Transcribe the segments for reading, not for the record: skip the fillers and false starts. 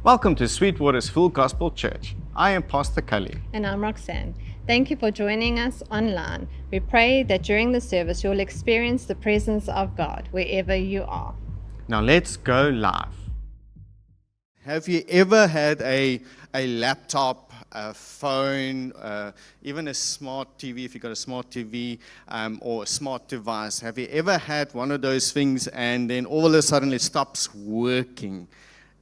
Welcome to Sweetwater's Full Gospel Church. I am Pastor Cully. And I'm Roxanne. Thank you for joining us online. We pray that during the service you'll experience the presence of God wherever you are. Now let's go live. Have you ever had a laptop, a phone, even a smart TV, if you've got a smart TV or a smart device? Have you ever had one of those things and then all of a sudden it stops working?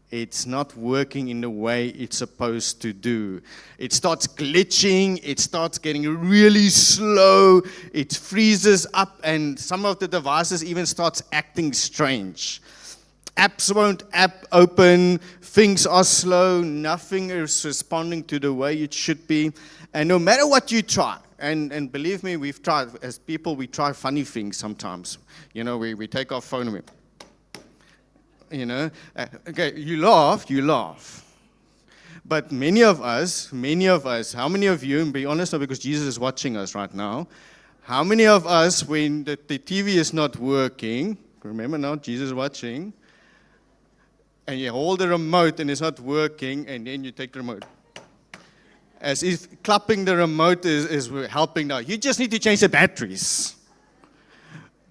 It's not working in the way it's supposed to do. It starts glitching, it starts getting really slow, it freezes up, and some of the devices even starts acting strange. Apps won't open, things are slow, nothing is responding to the way it should be. And no matter what you try, and believe me, we've tried, as people, we try funny things sometimes. You know, we take our phone and we, okay, you laugh. But many of us, how many of you, and be honest now because Jesus is watching us right now, how many of us, when the TV is not working, remember now, Jesus is watching, and you hold the remote and it's not working, and then you take the remote. As if clapping the remote is helping now. You just need to change the batteries.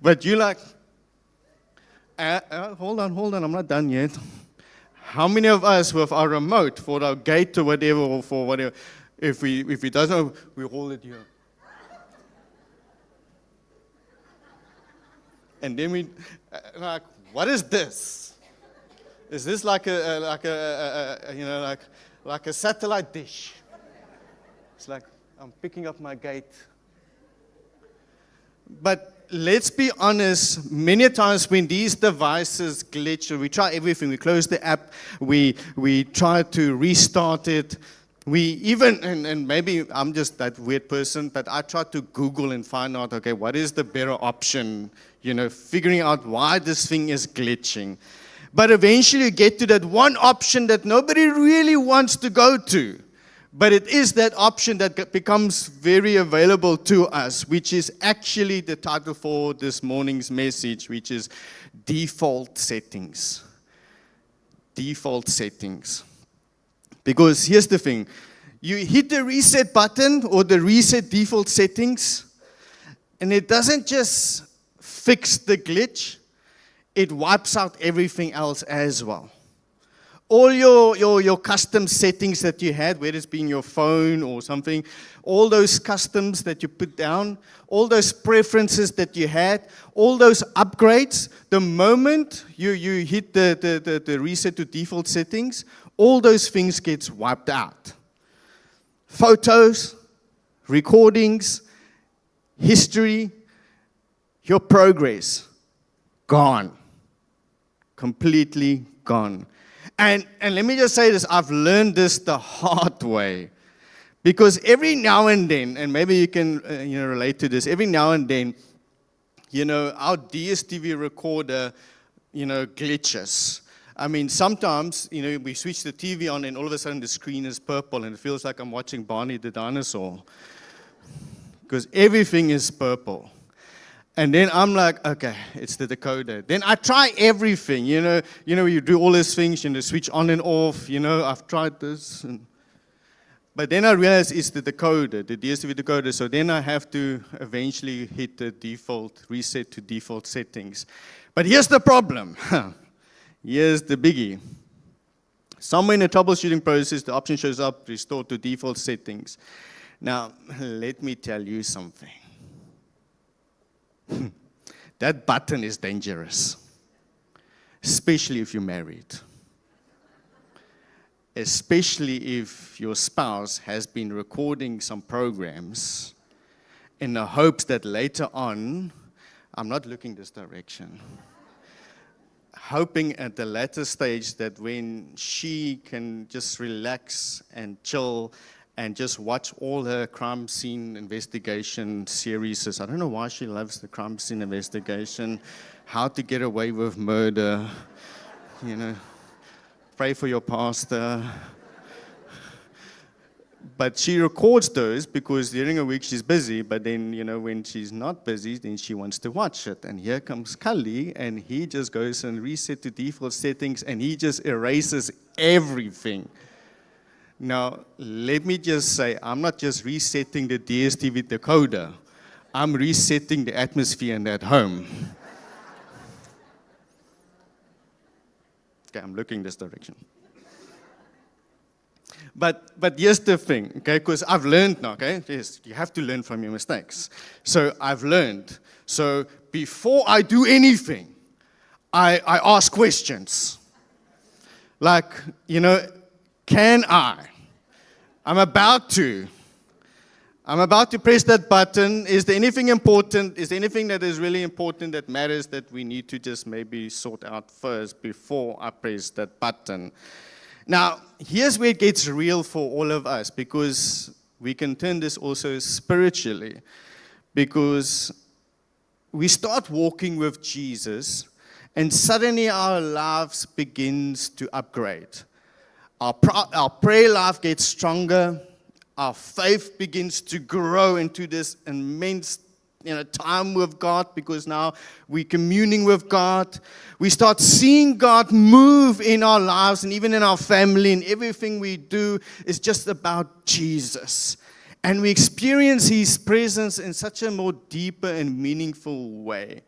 But you're like, hold on, I'm not done yet. How many of us with our remote for our gate or whatever, or for whatever, if it doesn't, we hold it here. And then we, like, what is this? Is this like a satellite dish? It's like I'm picking up my gate. But let's be honest, many times when these devices glitch, we try everything, we close the app, we try to restart it, we even, and maybe I'm just that weird person, but I try to Google and find out, okay, what is the better option, figuring out why this thing is glitching. But eventually you get to that one option that nobody really wants to go to. But it is that option that becomes very available to us, which is actually the title for this morning's message, which is default settings. Default settings. Because here's the thing. You hit the reset button or the reset default settings, and it doesn't just fix the glitch, it wipes out everything else as well. All your custom settings that you had, whether it's been your phone or something, all those customs that you put down, all those preferences that you had, all those upgrades, the moment you hit the reset to default settings, all those things gets wiped out. Photos, recordings, history, your progress, gone. Completely gone. And let me just say this, I've learned this the hard way. Because every now and then, and maybe you can relate to this, every now and then, our DSTV recorder, glitches. I mean, sometimes, we switch the TV on and all of a sudden the screen is purple and it feels like I'm watching Barney the dinosaur. Because everything is purple. And then I'm like, okay, it's the decoder. Then I try everything, you do all these things, switch on and off, I've tried this. But then I realized it's the decoder, the DSTV decoder, so then I have to eventually hit the default, reset to default settings. But here's the problem. Here's the biggie. Somewhere in the troubleshooting process, the option shows up, restore to default settings. Now, let me tell you something. That button is dangerous, especially if you're married, especially if your spouse has been recording some programs in the hopes that later on, I'm not looking this direction, hoping at the latter stage that when she can just relax and chill and just watch all her crime scene investigation series. I don't know why she loves the crime scene investigation, how to get away with murder, pray for your pastor. But she records those because during a week she's busy, but then, when she's not busy, then she wants to watch it. And here comes Cully, and he just goes and reset to default settings, and he just erases everything. Now, let me just say, I'm not just resetting the DSTV decoder. I'm resetting the atmosphere in that home. Okay, I'm looking this direction. But here's the thing, okay, because I've learned now, okay? Yes, you have to learn from your mistakes. So I've learned. So before I do anything, I ask questions. Like, can I? I'm about to press that button. Is there anything important? Is there anything that is really important that matters that we need to just maybe sort out first before I press that button? Now, here's where it gets real for all of us, because we can turn this also spiritually, because we start walking with Jesus, and suddenly our lives begins to upgrade. Our prayer life gets stronger. Our faith begins to grow into this immense time with God, because now we're communing with God. We start seeing God move in our lives and even in our family, and everything we do is just about Jesus. And we experience His presence in such a more deeper and meaningful way.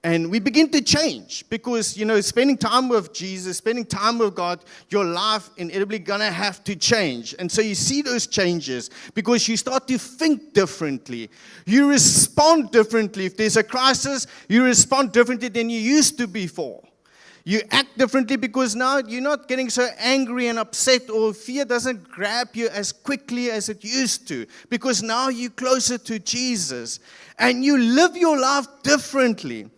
And we begin to change because, spending time with Jesus, spending time with God, your life inevitably going to have to change. And so you see those changes because you start to think differently. You respond differently. If there's a crisis, you respond differently than you used to before. You act differently because now you're not getting so angry and upset, or fear doesn't grab you as quickly as it used to, because now you're closer to Jesus and you live your life differently.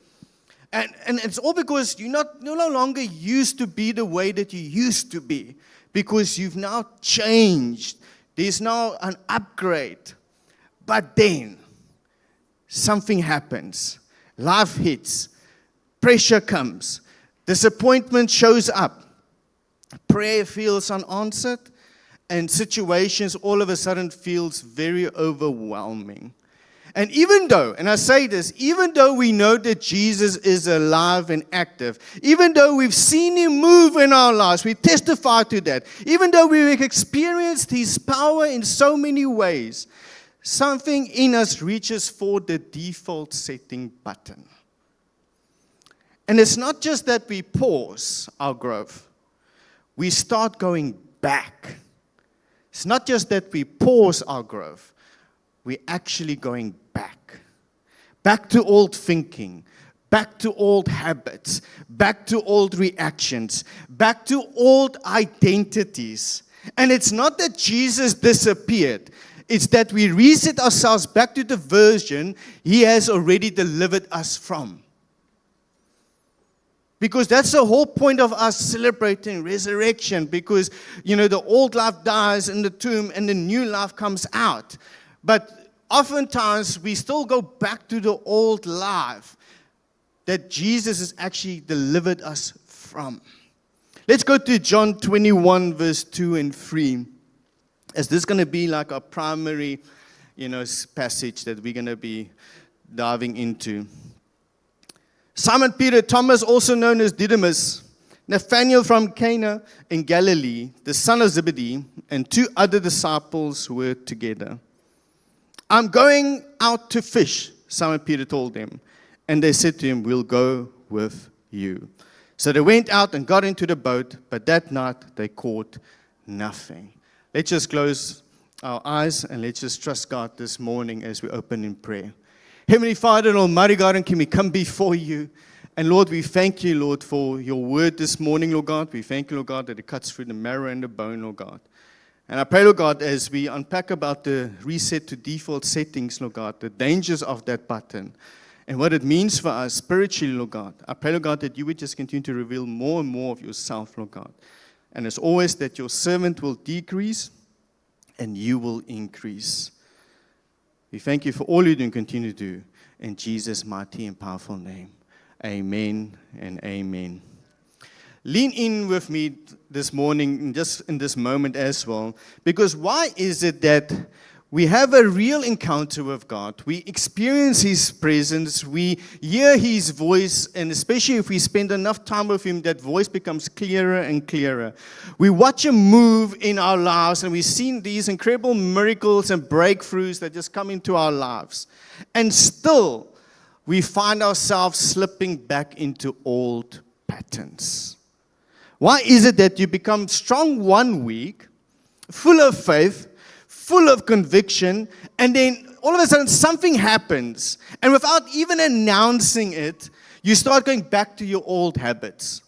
And it's all because you're no longer used to be the way that you used to be, because you've now changed. There's now an upgrade. But then something happens. Life hits. Pressure comes. Disappointment shows up. Prayer feels unanswered, and situations all of a sudden feels very overwhelming. And even though we know that Jesus is alive and active, even though we've seen Him move in our lives, we testify to that, even though we've experienced His power in so many ways, something in us reaches for the default setting button. And it's not just that we pause our growth, we start going back. It's not just that we pause our growth, we're actually going back to old thinking, back to old habits, back to old reactions, back to old identities. And it's not that Jesus disappeared. It's that we reset ourselves back to the version He has already delivered us from. Because that's the whole point of us celebrating resurrection. Because, the old life dies in the tomb and the new life comes out. But oftentimes, we still go back to the old life that Jesus has actually delivered us from. Let's go to John 21, verse 2 and 3. As this is going to be like our primary, passage that we're going to be diving into. Simon Peter, Thomas, also known as Didymus, Nathanael from Cana in Galilee, the son of Zebedee, and 2 other disciples were together. I'm going out to fish, Simon Peter told them. And they said to him, we'll go with you. So they went out and got into the boat, but that night they caught nothing. Let's just close our eyes and let's just trust God this morning as we open in prayer. Heavenly Father and Almighty God, and can we come before you? And Lord, we thank you, Lord, for your word this morning, Lord God. We thank you, Lord God, that it cuts through the marrow and the bone, Lord God. And I pray, Lord God, as we unpack about the reset to default settings, Lord God, the dangers of that button and what it means for us spiritually, Lord God. I pray, Lord God, that you would just continue to reveal more and more of yourself, Lord God. And as always, that your servant will decrease and you will increase. We thank you for all you do and continue to do. In Jesus' mighty and powerful name, amen and amen. lean in with me this morning, just in this moment as well. Because why is it that we have a real encounter with God? We experience His presence, we hear His voice, and especially if we spend enough time with Him, that voice becomes clearer and clearer. We watch Him move in our lives, and we've seen these incredible miracles and breakthroughs that just come into our lives. And still, we find ourselves slipping back into old patterns. Why is it that you become strong one week, full of faith, full of conviction, and then all of a sudden something happens, and without even announcing it, you start going back to your old habits?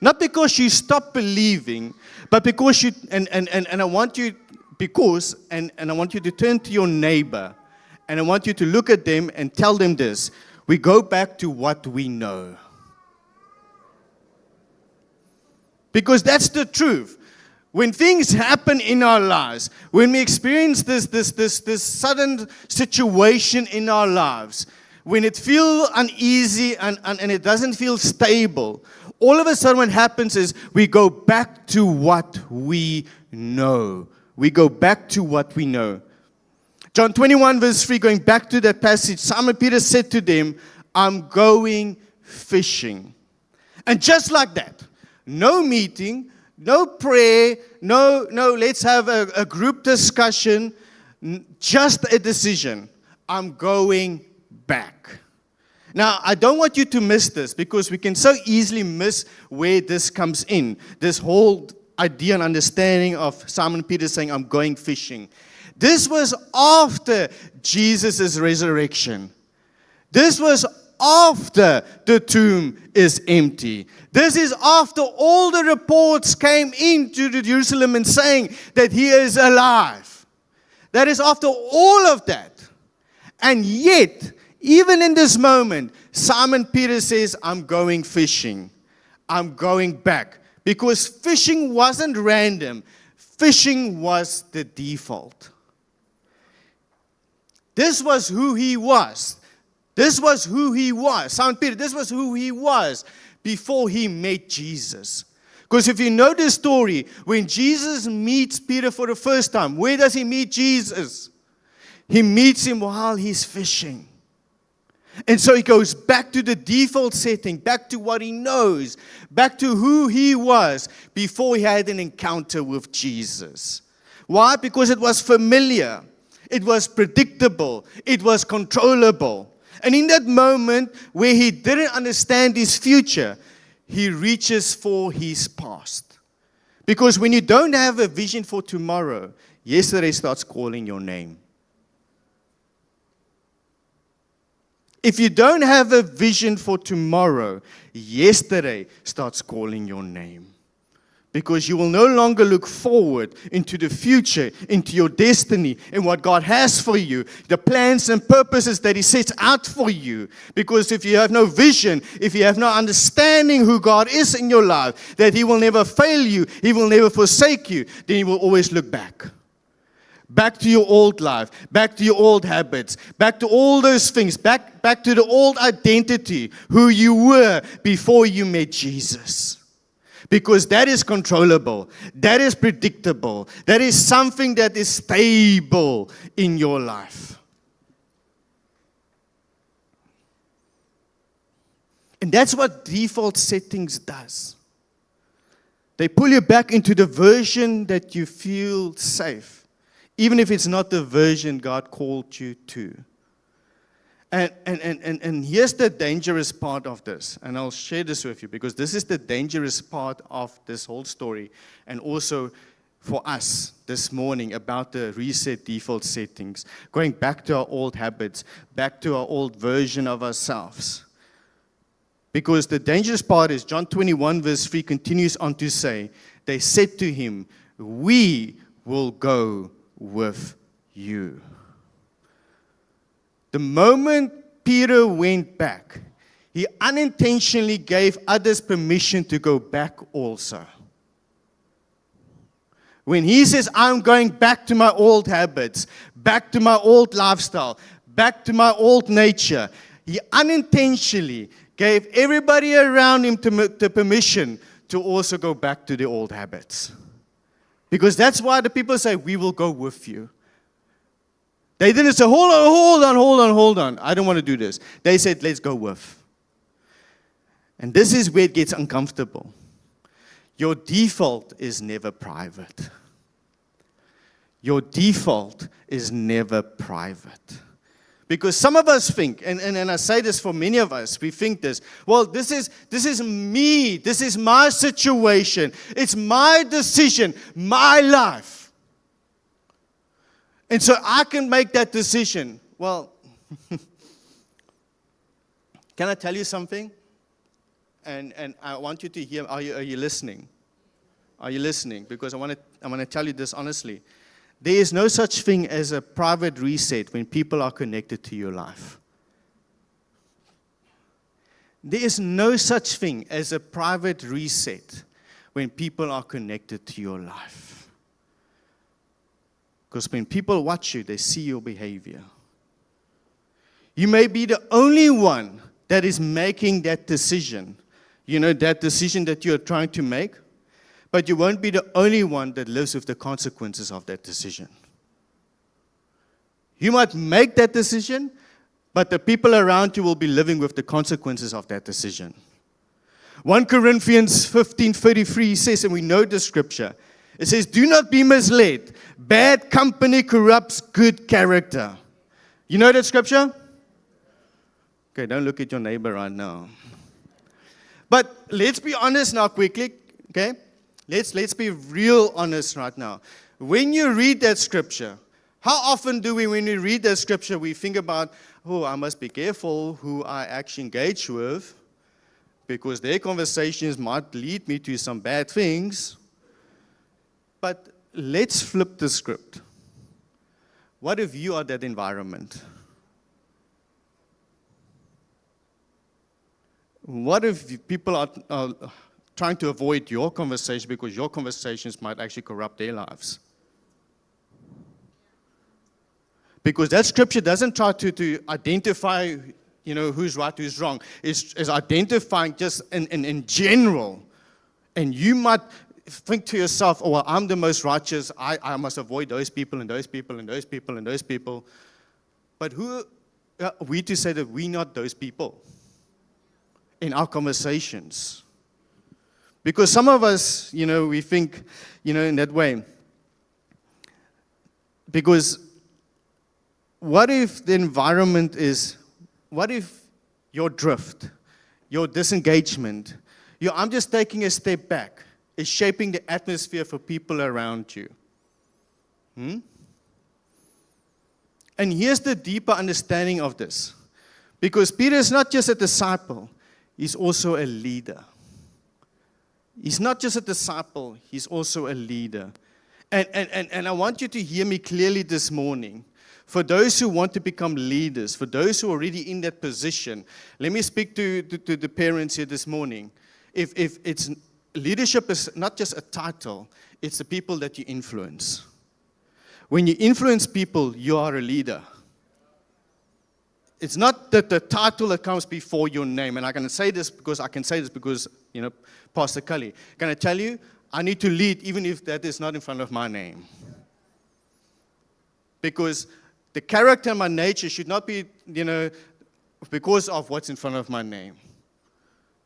Not because you stop believing, but because you, and I want you, because, and I want you to turn to your neighbor, and I want you to look at them and tell them this: we go back to what we know. Because that's the truth. When things happen in our lives, when we experience this sudden situation in our lives, when it feels uneasy and it doesn't feel stable, all of a sudden what happens is we go back to what we know. We go back to what we know. John 21 verse 3, going back to that passage, Simon Peter said to them, I'm going fishing. And just like that, no meeting, no prayer, no, let's have a group discussion, just a decision. I'm going back. Now, I don't want you to miss this, because we can so easily miss where this comes in. This whole idea and understanding of Simon Peter saying, I'm going fishing. This was after Jesus' resurrection. This was after the tomb is empty. This is after all the reports came into Jerusalem and saying that He is alive. That is after all of that. And yet, even in this moment, Simon Peter says, I'm going fishing. I'm going back. Because fishing wasn't random. Fishing was the default. This was who he was. This was who he was. Simon Peter, this was who he was before he met Jesus. Because if you know the story, when Jesus meets Peter for the first time, where does he meet Jesus? He meets him while he's fishing. And so he goes back to the default setting, back to what he knows, back to who he was before he had an encounter with Jesus. Why? Because it was familiar. It was predictable. It was controllable. And in that moment where he didn't understand his future, he reaches for his past. Because when you don't have a vision for tomorrow, yesterday starts calling your name. If you don't have a vision for tomorrow, yesterday starts calling your name. Because you will no longer look forward into the future, into your destiny, and what God has for you, the plans and purposes that He sets out for you. Because if you have no vision, if you have no understanding who God is in your life, that He will never fail you, He will never forsake you, then you will always look back. Back to your old life, back to your old habits, back to all those things, back to the old identity, who you were before you met Jesus. Because that is controllable, that is predictable, that is something that is stable in your life. And that's what default settings does. They pull you back into the version that you feel safe, even if it's not the version God called you to. And here's the dangerous part of this, and I'll share this with you, because this is the dangerous part of this whole story, and also for us this morning about the reset default settings, going back to our old habits, back to our old version of ourselves. Because the dangerous part is John 21 verse 3 continues on to say, they said to him, we will go with you. The moment Peter went back, he unintentionally gave others permission to go back also. When he says, I'm going back to my old habits, back to my old lifestyle, back to my old nature, he unintentionally gave everybody around him the permission to also go back to the old habits. Because that's why the people say, we will go with you. They didn't say, hold on. I don't want to do this. They said, let's go with. And this is where it gets uncomfortable. Your default is never private. Your default is never private. Because some of us think, and I say this for many of us, we think this, well, this is me, this is my situation, it's my decision, my life. And so I can make that decision. Well, can I tell you something? And I want you to hear, are you listening? Are you listening? Because I want to tell you this honestly. There is no such thing as a private reset when people are connected to your life. There is no such thing as a private reset when people are connected to your life. Because when people watch you, they see your behavior. You may be the only one that is making that decision. You know, that decision that you're trying to make. But you won't be the only one that lives with the consequences of that decision. You might make that decision, but the people around you will be living with the consequences of that decision. 1 Corinthians 15:33 says, and we know the scripture, it says, do not be misled. Bad company corrupts good character. You know that scripture? Okay, don't look at your neighbor right now. But let's be honest now quickly, okay? Let's be real honest right now. When you read that scripture, how often do we, when we read that scripture, we think about, oh, I must be careful who I actually engage with, because their conversations might lead me to some bad things. But let's flip the script. What if you are that environment? What if people are trying to avoid your conversation because your conversations might actually corrupt their lives? Because that scripture doesn't try to identify, you know, who's right, who's wrong. It's identifying just in general. And you might think to yourself, oh, well, I'm the most righteous. I must avoid those people and those people and those people and those people. But who are we to say that we're not those people in our conversations? Because some of us, you know, we think, you know, in that way. Because what if the environment is, what if your drift, your disengagement, I'm just taking a step back, is shaping the atmosphere for people around you? And here's the deeper understanding of this. Because Peter is not just a disciple, he's also a leader. He's not just a disciple, he's also a leader. And I want you to hear me clearly this morning. For those who want to become leaders, for those who are already in that position, let me speak to the parents here this morning. If it's leadership is not just a title, it's the people that you influence. When you influence people, you are a leader. It's not that the title that comes before your name. And I can say this because, you know, Pastor Cully. Can I tell you, I need to lead even if that is not in front of my name. Because the character and my nature should not be, you know, because of what's in front of my name.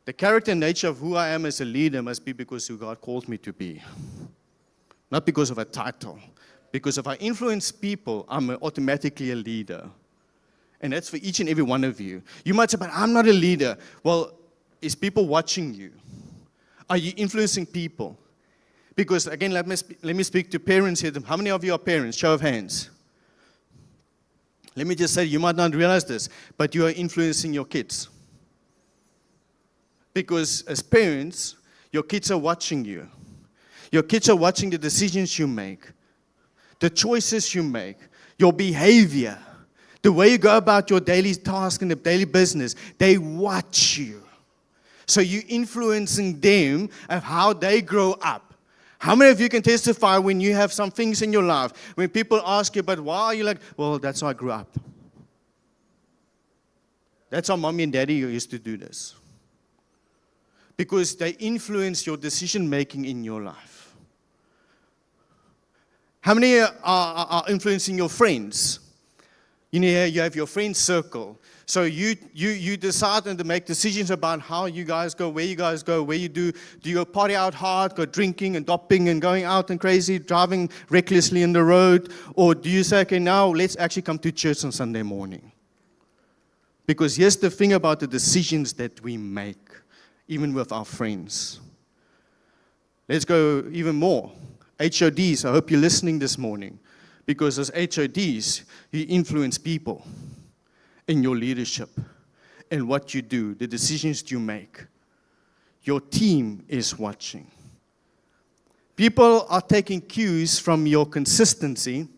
The character and nature of who I am as a leader must be because who God called me to be. Not because of a title. Because if I influence people, I'm automatically a leader. And that's for each and every one of you. You might say, but I'm not a leader. Well, is people watching you? Are you influencing people? Because, again, let me speak to parents here. How many of you are parents? Show of hands. Let me just say, you might not realize this, but you are influencing your kids. Because as parents, your kids are watching you. Your kids are watching the decisions you make, the choices you make, your behavior, the way you go about your daily task and the daily business. They watch you. So you're influencing them of how they grow up. How many of you can testify when you have some things in your life, when people ask you, but why are you like, well, that's how I grew up. That's how mommy and daddy used to do this. because they influence your decision making in your life. How many are influencing your friends? You know, you have your friend circle. So you decide and to make decisions about how you guys go, where you do you party out hard, go drinking and doping and going out and crazy, driving recklessly in the road? Or do you say, okay, now let's actually come to church on Sunday morning? Because here's the thing about the decisions that we make, even with our friends. Let's go even more. HODs, I hope you're listening this morning. Because as HODs, you influence people in your leadership and what you do, the decisions you make. Your team is watching. People are taking cues from your consistency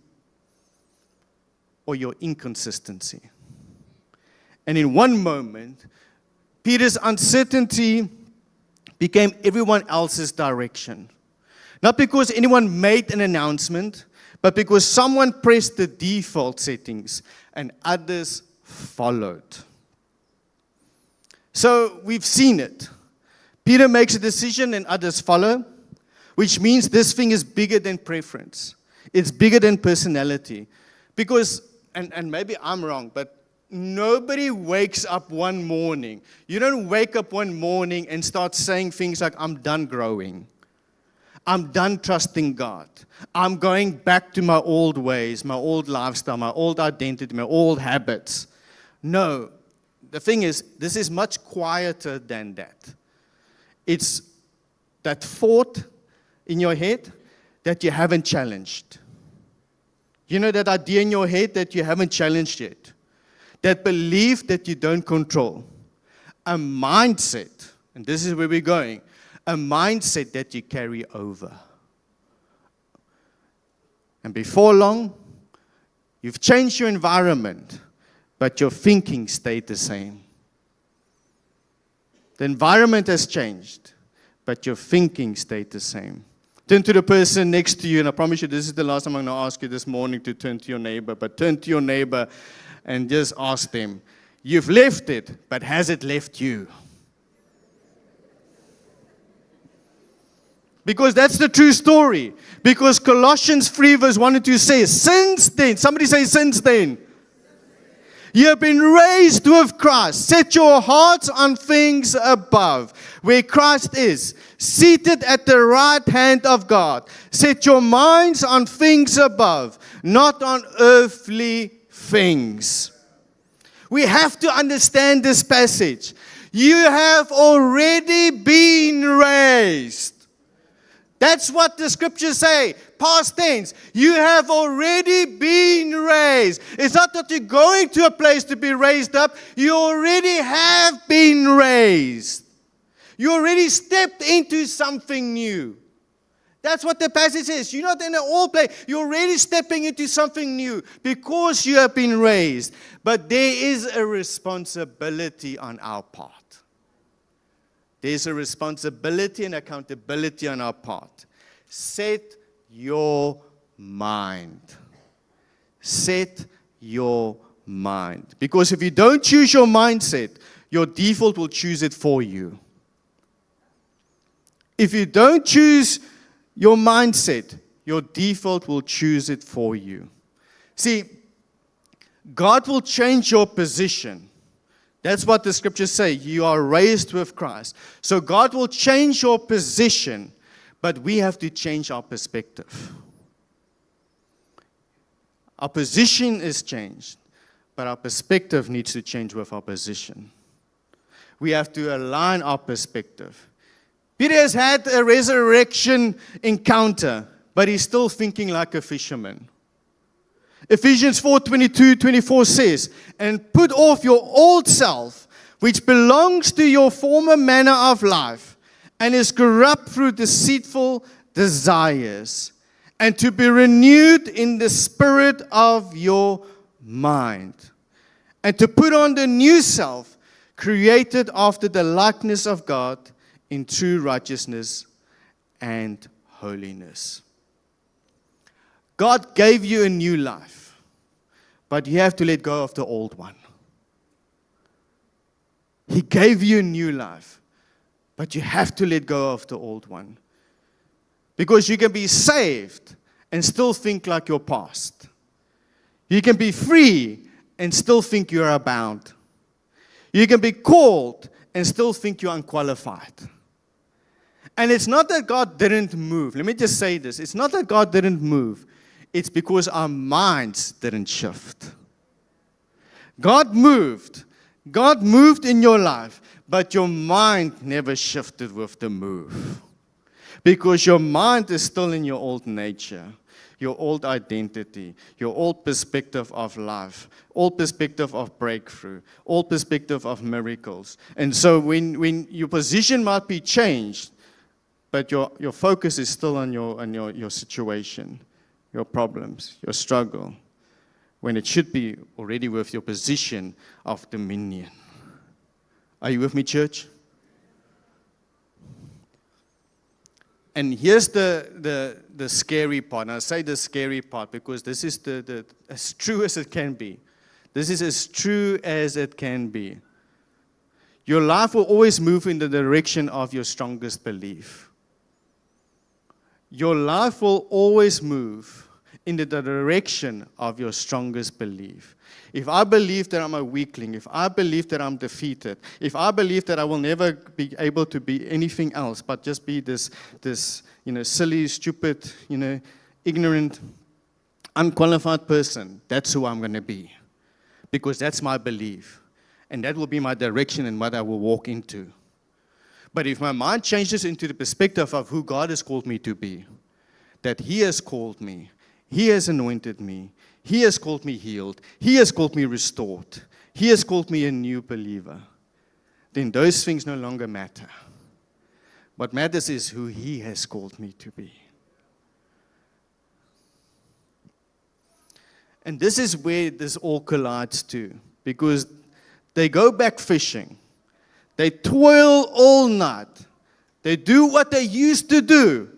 or your inconsistency. And in one moment, Peter's uncertainty became everyone else's direction. Not because anyone made an announcement, but because someone pressed the default settings and others followed. So we've seen it. Peter makes a decision and others follow, which means this thing is bigger than preference. It's bigger than personality. Because, and maybe I'm wrong, but nobody wakes up one morning. You don't wake up one morning and start saying things like, I'm done growing. I'm done trusting God. I'm going back to my old ways, my old lifestyle, my old identity, my old habits. No, the thing is, this is much quieter than that. It's that thought in your head that you haven't challenged. You know that idea in your head that you haven't challenged yet. That belief that you don't control. A mindset, and this is where we're going, a mindset that you carry over. And before long, you've changed your environment, but your thinking stayed the same. The environment has changed, but your thinking stayed the same. Turn to the person next to you, and I promise you this is the last time I'm going to ask you this morning to turn to your neighbor, but turn to your neighbor and just ask them, you've left it, but has it left you? Because that's the true story. Because Colossians 3 verse 1 and 2 says, since then, somebody say since then. You have been raised with Christ. Set your hearts on things above, where Christ is, seated at the right hand of God. Set your minds on things above, not on earthly things. We have to understand this passage. You have already been raised. That's what the scriptures say. Past tense. You have already been raised. It's not that you're going to a place to be raised up. You already have been raised. You already stepped into something new. That's what the passage says. You're not in an old place. You're already stepping into something new because you have been raised. But there is a responsibility on our part. There's a responsibility and accountability on our part. Set your mind. Set your mind. Because if you don't choose your mindset, your default will choose it for you. If you don't choose your mindset, your default will choose it for you. See, God will change your position. That's what the scriptures say. You are raised with Christ. So God will change your position, but we have to change our perspective. Our position is changed, but our perspective needs to change with our position. We have to align our perspective. Peter has had a resurrection encounter, but he's still thinking like a fisherman. Ephesians 4:22-24 says, and put off your old self, which belongs to your former manner of life, and is corrupt through deceitful desires, and to be renewed in the spirit of your mind, and to put on the new self, created after the likeness of God in true righteousness and holiness. God gave you a new life, but you have to let go of the old one. He gave you a new life, But you have to let go of the old one. Because you can be saved and still think like your past. You can be free and still think you are bound. You can be called and still think you're unqualified. And it's not that God didn't move. Let me just say this. It's not that God didn't move. It's because our minds didn't shift. God moved. God moved in your life, but your mind never shifted with the move. Because your mind is still in your old nature, your old identity, your old perspective of life, old perspective of breakthrough, old perspective of miracles. And so when your position might be changed, but your focus is still on your situation, your problems, your struggle, when it should be already with your position of dominion. Are you with me, church? And here's the scary part. And I say the scary part because this is the as true as it can be. This is as true as it can be. Your life will always move in the direction of your strongest belief. Your life will always move in the direction of your strongest belief. If I believe that I'm a weakling, if I believe that I'm defeated, if I believe that I will never be able to be anything else but just be this silly, stupid, ignorant, unqualified person, that's who I'm going to be. Because that's my belief. And that will be my direction and what I will walk into. But if my mind changes into the perspective of who God has called me to be, that He has called me, He has anointed me, He has called me healed, He has called me restored, He has called me a new believer, then those things no longer matter. What matters is who He has called me to be. And this is where this all collides too, because they go back fishing. They toil all night. They do what they used to do.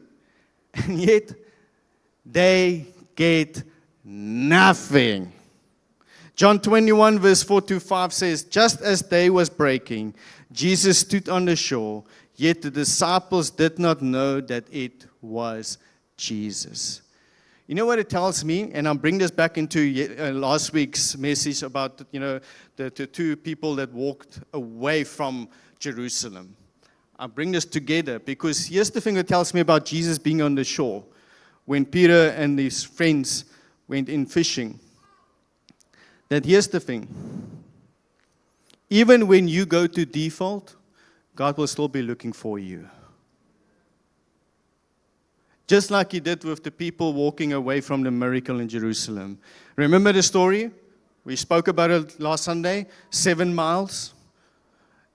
And yet, they get nothing. John 21 verse 4-5 says, just as day was breaking, Jesus stood on the shore, yet the disciples did not know that it was Jesus. You know what it tells me? And I'll bring this back into last week's message about, the two people that walked away from Jerusalem. I'll bring this together because here's the thing that tells me about Jesus being on the shore. When Peter and his friends went in fishing, that here's the thing. Even when you go to default, God will still be looking for you. Just like He did with the people walking away from the miracle in Jerusalem. Remember the story? We spoke about it last Sunday. 7 miles.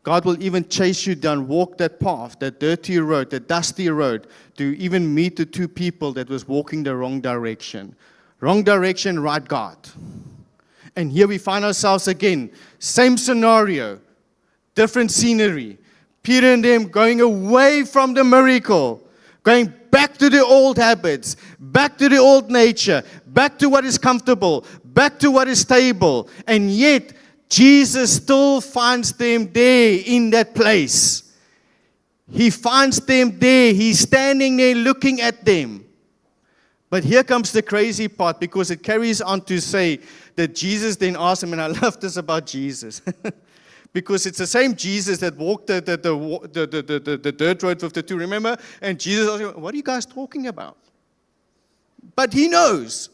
God will even chase you down, walk that path, that dirty road, that dusty road, to even meet the two people that was walking the wrong direction. Wrong direction, right God. And here we find ourselves again. Same scenario, different scenery. Peter and them going away from the miracle, going back to the old habits, back to the old nature, back to what is comfortable, back to what is stable. And yet, Jesus still finds them there in that place. He finds them there. He's standing there looking at them. But here comes the crazy part, because it carries on to say that Jesus then asked him, and I love this about Jesus. Because it's the same Jesus that walked the dirt road with the two, remember? And Jesus asked him, what are you guys talking about? But He knows.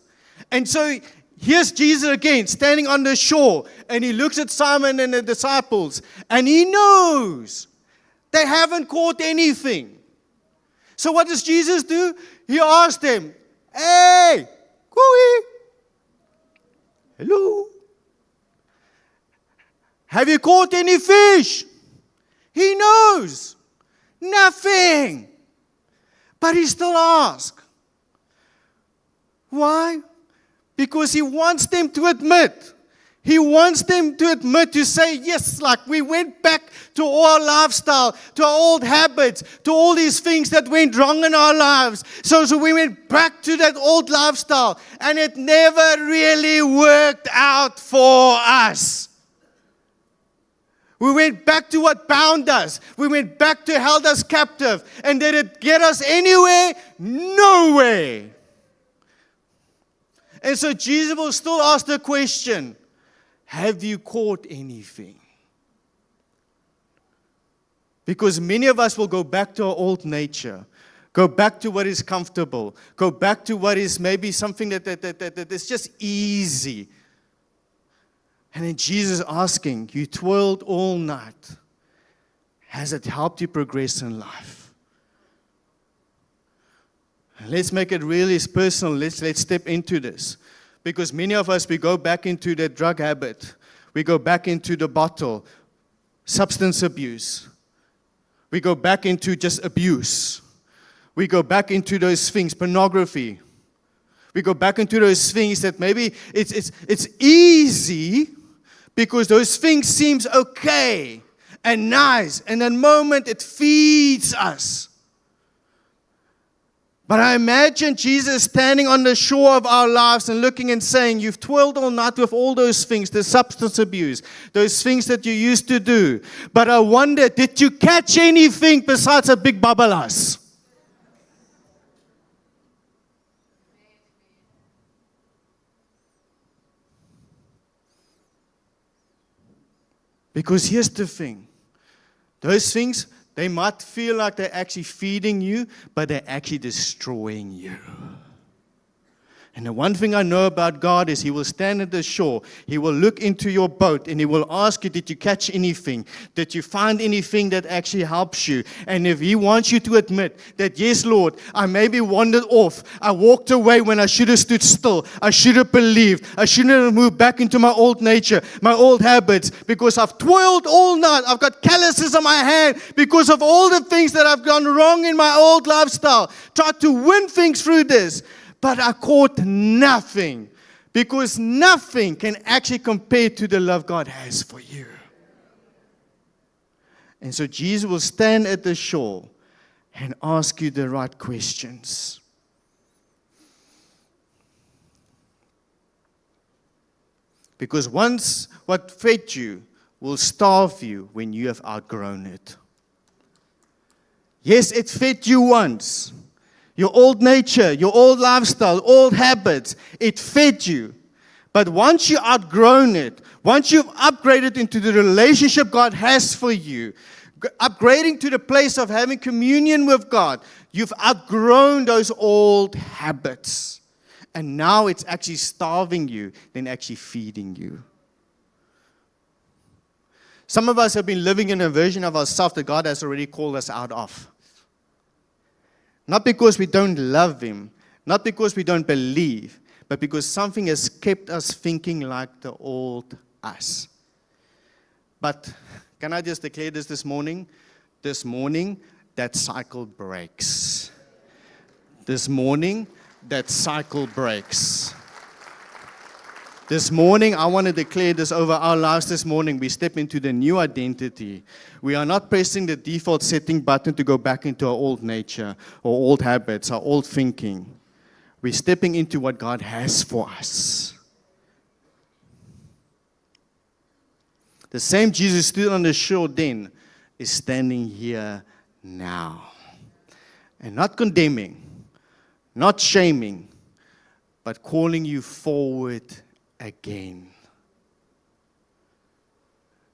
And so here's Jesus again, standing on the shore, and He looks at Simon and the disciples, and He knows they haven't caught anything. So what does Jesus do? He asks them, hey, Koe, hello. Have you caught any fish? He knows. Nothing. But He still asks. Why? Because He wants them to admit. He wants them to admit, to say, yes, like we went back to our lifestyle, to our old habits, to all these things that went wrong in our lives. So we went back to that old lifestyle, and it never really worked out for us. We went back to what bound us. We went back to held us captive. And did it get us anywhere? Nowhere. And so Jesus will still ask the question, have you caught anything? Because many of us will go back to our old nature. Go back to what is comfortable. Go back to what is maybe something that is just easy. And then Jesus asking, you toiled all night. Has it helped you progress in life? And let's make it really personal. Let's step into this. Because many of us, we go back into the drug habit. We go back into the bottle, substance abuse. We go back into just abuse. We go back into those things, pornography. We go back into those things that maybe it's easy because those things seems okay and nice. And in a moment it feeds us. But I imagine Jesus standing on the shore of our lives and looking and saying, you've toiled all night with all those things, the substance abuse, those things that you used to do. But I wonder, did you catch anything besides a big bubble ice? Because here's the thing. Those things, they might feel like they're actually feeding you, but they're actually destroying you. And the one thing I know about God is He will stand at the shore. He will look into your boat and He will ask you, did you catch anything? Did you find anything that actually helps you? And if He wants you to admit that, yes, Lord, I maybe wandered off. I walked away when I should have stood still. I should have believed. I shouldn't have moved back into my old nature, my old habits, because I've toiled all night. I've got calluses on my hand because of all the things that I've done wrong in my old lifestyle. Tried to win things through this. But I caught nothing, because nothing can actually compare to the love God has for you. And so Jesus will stand at the shore and ask you the right questions. Because once what fed you will starve you when you have outgrown it. Yes, it fed you once. Your old nature, your old lifestyle, old habits, it fed you. But once you've outgrown it, once you've upgraded into the relationship God has for you, upgrading to the place of having communion with God, you've outgrown those old habits. And now it's actually starving you than actually feeding you. Some of us have been living in a version of ourselves that God has already called us out of. Not because we don't love Him, not because we don't believe, but because something has kept us thinking like the old us. But can I just declare this morning? This morning, that cycle breaks. This morning, that cycle breaks. This morning, I want to declare this over our lives this morning. We step into the new identity. We are not pressing the default setting button to go back into our old nature, or old habits, our old thinking. We're stepping into what God has for us. The same Jesus stood on the shore then is standing here now. And not condemning, not shaming, but calling you forward again.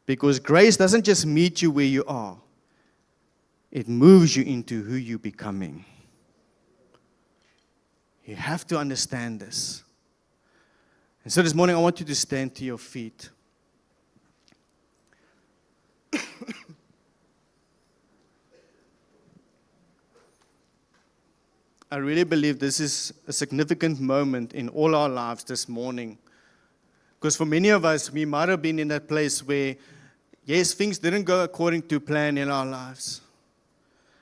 Because grace doesn't just meet you where you are. It moves you into who you're becoming. You have to understand this. And so this morning I want you to stand to your feet. I really believe this is a significant moment in all our lives this morning. Because for many of us, we might have been in that place where, yes, things didn't go according to plan in our lives.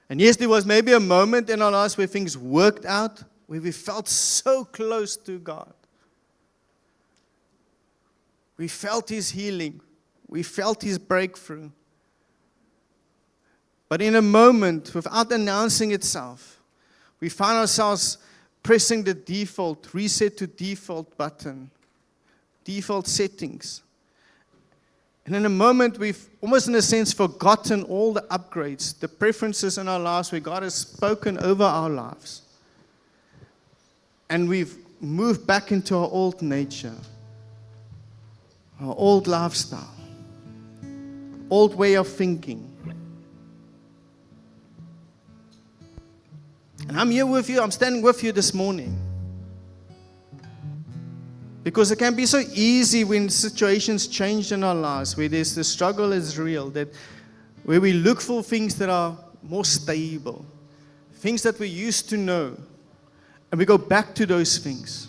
And yes, there was maybe a moment in our lives where things worked out, where we felt so close to God. We felt His healing. We felt His breakthrough. But in a moment, without announcing itself, we find ourselves pressing the default, reset to default button. Default settings. And in a moment, we've almost in a sense forgotten all the upgrades, the preferences in our lives where God has spoken over our lives. And we've moved back into our old nature, our old lifestyle, old way of thinking. And I'm here with you, I'm standing with you this morning. Because it can be so easy when situations change in our lives, where the struggle is real, that where we look for things that are more stable, things that we used to know, and we go back to those things.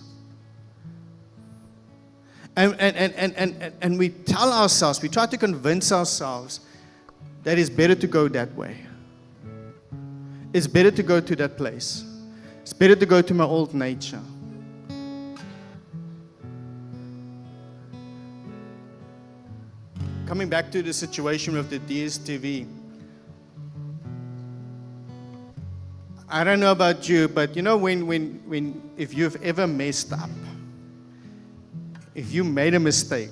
And we tell ourselves, we try to convince ourselves that it's better to go that way. It's better to go to that place. It's better to go to my old nature. Coming back to the situation with the DSTV, I don't know about you, but you know when if you've ever messed up, if you made a mistake,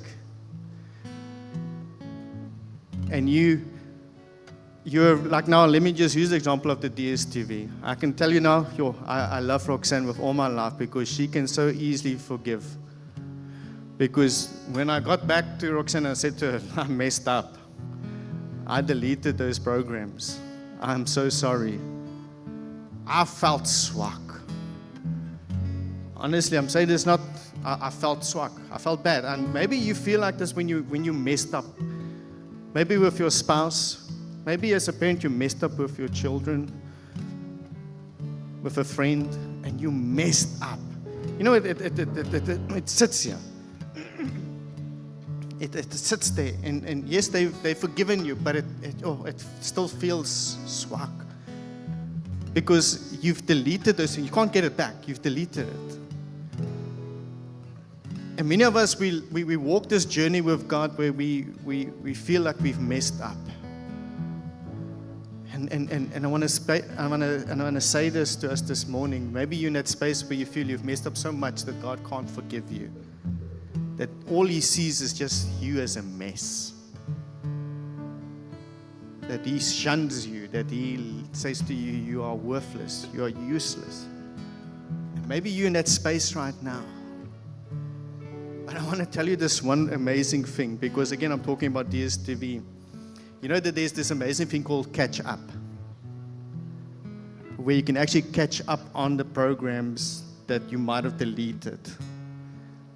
and you're like now, let me just use the example of the DSTV. I can tell you now, I love Roxanne with all my life because she can so easily forgive. Because when I got back to Roxanne, I said to her, I messed up. I deleted those programs. I'm so sorry. I felt swak. Honestly, I'm saying this not, I felt swak. I felt bad. And maybe you feel like this when you messed up. Maybe with your spouse. Maybe as a parent you messed up with your children. With a friend. And you messed up. You know, it sits here. It sits there, and yes, they've forgiven you, but it still feels swak. Because you've deleted those things. You can't get it back. You've deleted it. And many of us, we walk this journey with God where we feel like we've messed up. And I want to say this to us this morning. Maybe you're in that space where you feel you've messed up so much that God can't forgive you. That all He sees is just you as a mess. That He shuns you. That He says to you, you are worthless. You are useless. And maybe you're in that space right now. But I want to tell you this one amazing thing. Because again, I'm talking about DSTV. You know that there's this amazing thing called Catch Up. Where you can actually catch up on the programs that you might have deleted.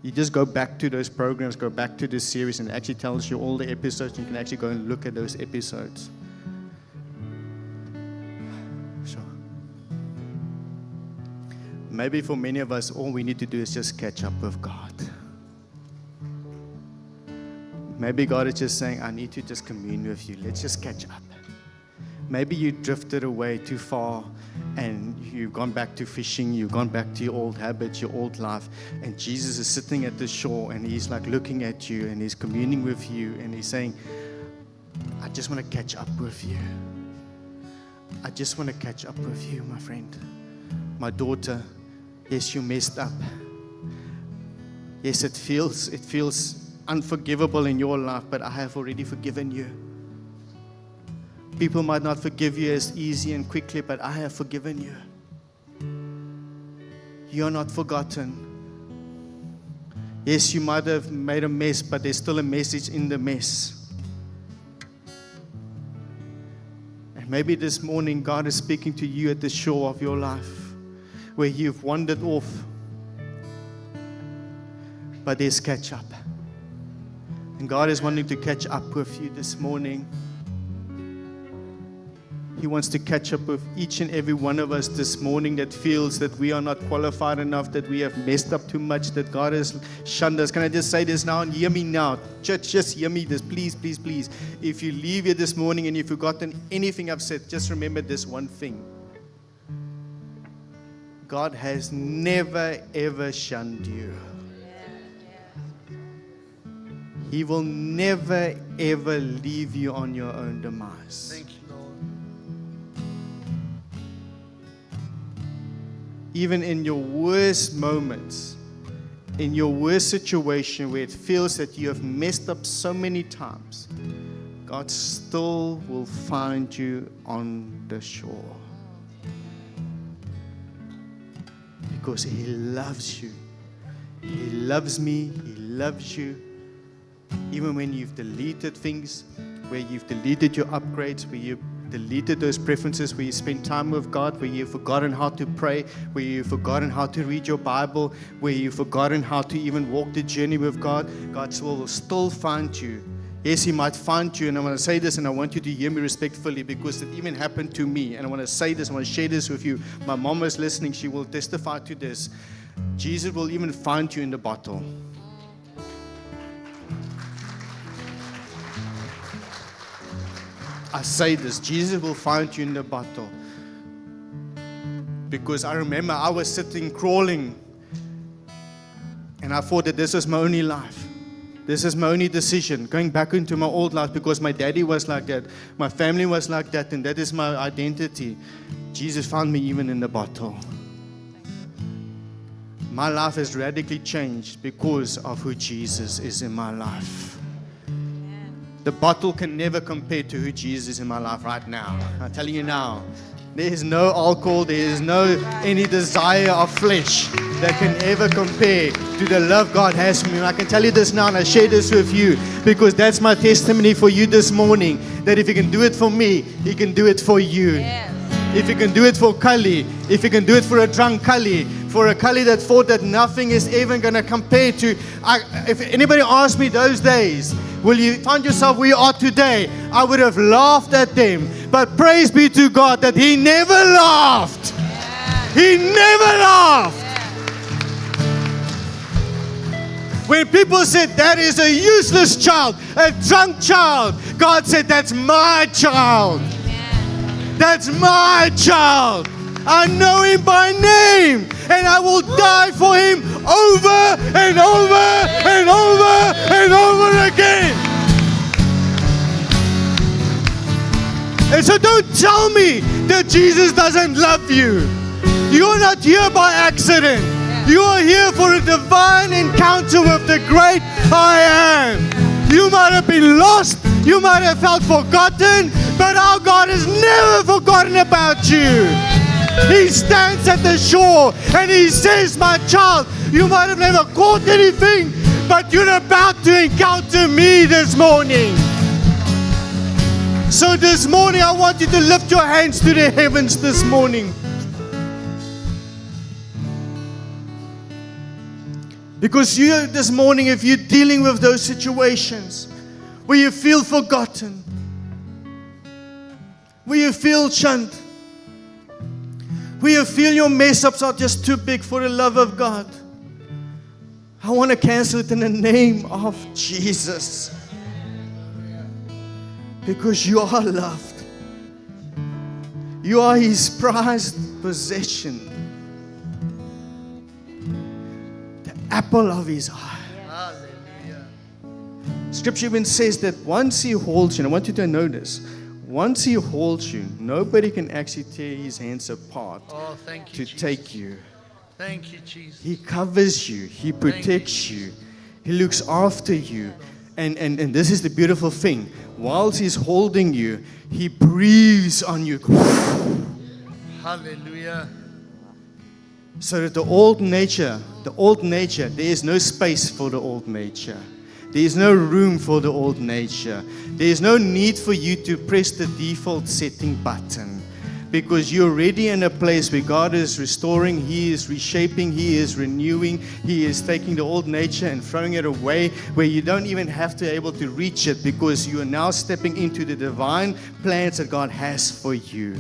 You just go back to those programs, go back to the series, and it actually tells you all the episodes. You can actually go and look at those episodes. Sure. Maybe for many of us, all we need to do is just catch up with God. Maybe God is just saying, I need to just commune with you. Let's just catch up. Maybe you drifted away too far and you've gone back to fishing, you've gone back to your old habits, your old life, and Jesus is sitting at the shore and He's like looking at you and He's communing with you and He's saying, I just want to catch up with you. I just want to catch up with you, my friend. My daughter, yes, you messed up. Yes, it feels unforgivable in your life, but I have already forgiven you. People might not forgive you as easy and quickly, but I have forgiven you. You're not forgotten. Yes, you might have made a mess, but there's still a message in the mess. And maybe this morning God is speaking to you at the shore of your life, where you've wandered off, but there's catch up. And God is wanting to catch up with you this morning. He wants to catch up with each and every one of us this morning that feels that we are not qualified enough, that we have messed up too much, that God has shunned us. Can I just say this now and hear me now? Church, just hear me this, please, please, please. If you leave here this morning and you've forgotten anything I've said, just remember this one thing. God has never, ever shunned you. He will never, ever leave you on your own demise. Thank you, Lord. Even in your worst moments, in your worst situation where it feels that you have messed up so many times, God still will find you on the shore. Because He loves you. He loves me. He loves you. Even when you've deleted things, where you've deleted your upgrades, where you've deleted those preferences, where you spend time with God, where you've forgotten how to pray, where you've forgotten how to read your Bible, where you've forgotten how to even walk the journey with God, God will still find you. Yes, He might find you, and I want to say this, and I want you to hear me respectfully, because it even happened to me, and I want to say this, I want to share this with you. My mom is listening, she will testify to this. Jesus will even find you in the bottle. I say this, Jesus will find you in the bottle. Because I remember I was sitting crawling, and I thought that this was my only life. This is my only decision, going back into my old life, because my daddy was like that, my family was like that, and that is my identity. Jesus found me even in the bottle. My life has radically changed because of who Jesus is in my life. The bottle can never compare to who Jesus is in my life right now. I'm telling you now. There is no alcohol, there is no any desire of flesh that can ever compare to the love God has for me. And I can tell you this now, and I share this with you, because that's my testimony for you this morning, that if He can do it for me, He can do it for you. Yes. If He can do it for Kali, if He can do it for a drunk Kali, for a Kali that thought that nothing is even going to compare to, if anybody asked me those days, will you find yourself where you are today? I would have laughed at them. But praise be to God that He never laughed. Yes. He never laughed. Yes. When people said that is a useless child, a drunk child, God said that's my child. Amen. That's my child. I know Him by name, and I will die for Him over and over and over and over again. And so don't tell me that Jesus doesn't love you. You're not here by accident. You are here for a divine encounter with the great I am. You might have been lost, you might have felt forgotten, but our God has never forgotten about you. He stands at the shore and He says, my child, you might have never caught anything, but you're about to encounter me this morning. So this morning, I want you to lift your hands to the heavens this morning. Because you this morning, if you're dealing with those situations where you feel forgotten, where you feel shunned, where you feel your mess ups are just too big for the love of God, I want to cancel it in the name of Jesus. Because you are loved. You are His prized possession. The apple of His eye. Hallelujah. Scripture even says that once He holds you, and I want you to know this, once He holds you, nobody can actually tear His hands apart Oh, thank to you, Jesus. take you. Thank you, Jesus. He covers you. He protects you. He looks after you. And this is the beautiful thing. Whilst He's holding you, He breathes on you. Hallelujah. So that the old nature, there is no space for the old nature. There is no room for the old nature. There is no need for you to press the default setting button. Because you're already in a place where God is restoring, He is reshaping, He is renewing, He is taking the old nature and throwing it away, where you don't even have to be able to reach it, because you are now stepping into the divine plans that God has for you.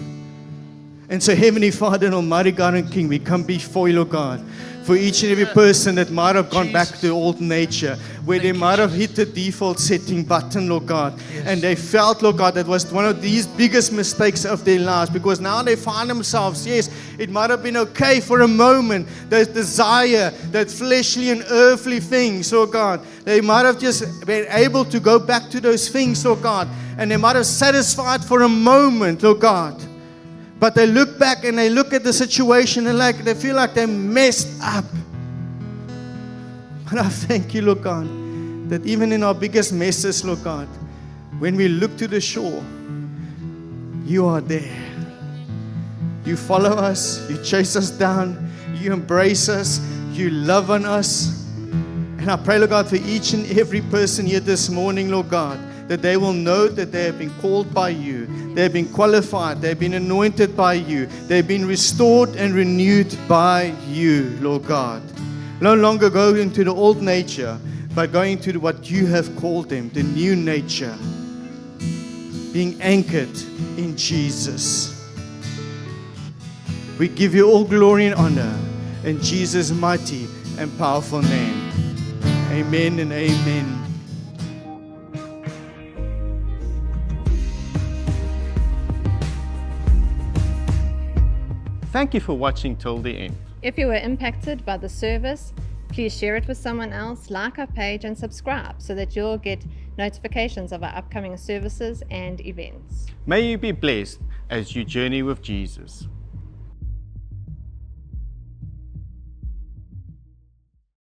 And so, Heavenly Father and Almighty God and King, we come before you, Lord God, for each and every person that might have gone back to the old nature, where they might have hit the default setting button, Lord God, and they felt, Lord God, that was one of these biggest mistakes of their lives, because now they find themselves, yes, it might have been okay for a moment, that desire, that fleshly and earthly things, Lord God, they might have just been able to go back to those things, Lord God, and they might have satisfied for a moment, Lord God. But they look back and they look at the situation and they feel like they messed up. But I thank you, Lord God, that even in our biggest messes, Lord God, when we look to the shore, you are there. You follow us, you chase us down, you embrace us, you love on us. And I pray, Lord God, for each and every person here this morning, Lord God, that they will know that they have been called by you, they have been qualified, they have been anointed by you, they have been restored and renewed by you, Lord God. No longer go into the old nature, but going to what you have called them, the new nature, being anchored in Jesus. We give you all glory and honor in Jesus' mighty and powerful name. Amen and amen. Thank you for watching till the end. If you were impacted by the service, please share it with someone else, like our page, and subscribe so that you'll get notifications of our upcoming services and events. May you be blessed as you journey with Jesus.